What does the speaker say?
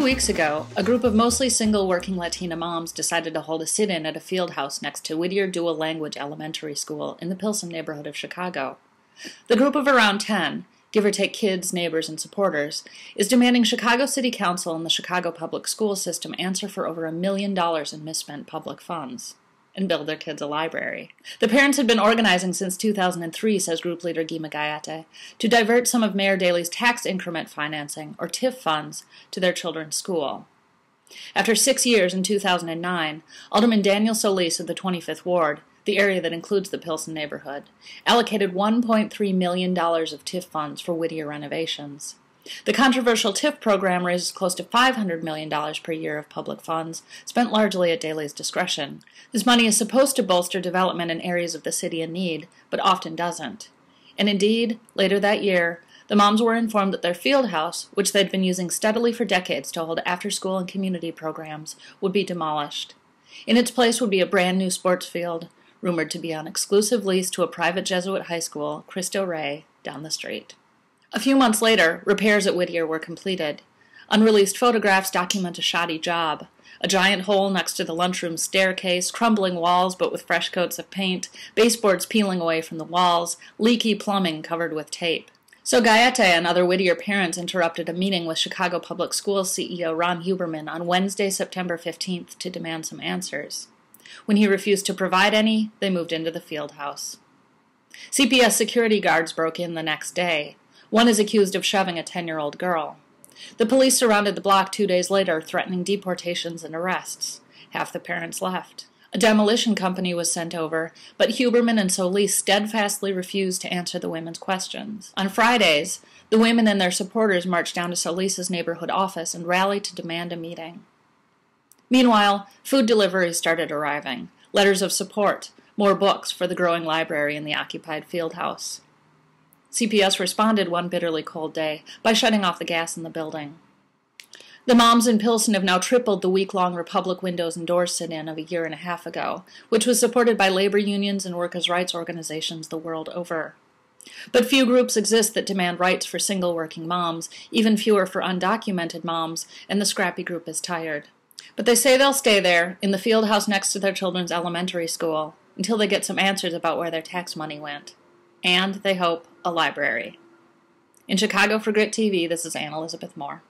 few weeks ago, a group of mostly single working Latina moms decided to hold a sit-in at a field house next to Whittier Dual Language Elementary School in the Pilsen neighborhood of Chicago. The group of around 10, give or take kids, neighbors, and supporters, is demanding Chicago City Council and the Chicago public school system answer for over $1 million in misspent public funds and build their kids a library. The parents had been organizing since 2003, says group leader Guy Magayate, to divert some of Mayor Daley's tax increment financing, or TIF funds, to their children's school. After 6 years, in 2009, Alderman Daniel Solis of the 25th Ward, the area that includes the Pilsen neighborhood, allocated $1.3 million of TIF funds for Whittier renovations. The controversial TIF program raises close to $500 million per year of public funds, spent largely at Daley's discretion. This money is supposed to bolster development in areas of the city in need, but often doesn't. And indeed, later that year, the moms were informed that their field house, which they'd been using steadily for decades to hold after-school and community programs, would be demolished. In its place would be a brand-new sports field, rumored to be on exclusive lease to a private Jesuit high school, Cristo Rey, down the street. A few months later, repairs at Whittier were completed. Unreleased photographs document a shoddy job. A giant hole next to the lunchroom staircase, crumbling walls but with fresh coats of paint, baseboards peeling away from the walls, leaky plumbing covered with tape. So Gayete and other Whittier parents interrupted a meeting with Chicago Public Schools CEO Ron Huberman on Wednesday, September 15th to demand some answers. When he refused to provide any, they moved into the field house. CPS security guards broke in the next day. One is accused of shoving a 10-year-old girl. The police surrounded the block 2 days later, threatening deportations and arrests. Half the parents left. A demolition company was sent over, but Huberman and Solis steadfastly refused to answer the women's questions. On Fridays, the women and their supporters marched down to Solis's neighborhood office and rallied to demand a meeting. Meanwhile, food deliveries started arriving, letters of support, more books for the growing library in the occupied field house. CPS responded one bitterly cold day by shutting off the gas in the building. The moms in Pilsen have now tripled the week-long Republic Windows and Doors sit-in of a year and a half ago, which was supported by labor unions and workers' rights organizations the world over. But few groups exist that demand rights for single working moms, even fewer for undocumented moms, and the scrappy group is tired. But they say they'll stay there, in the field house next to their children's elementary school, until they get some answers about where their tax money went. And, they hope, a library. In Chicago for GRITtv, this is Ann Elizabeth Moore.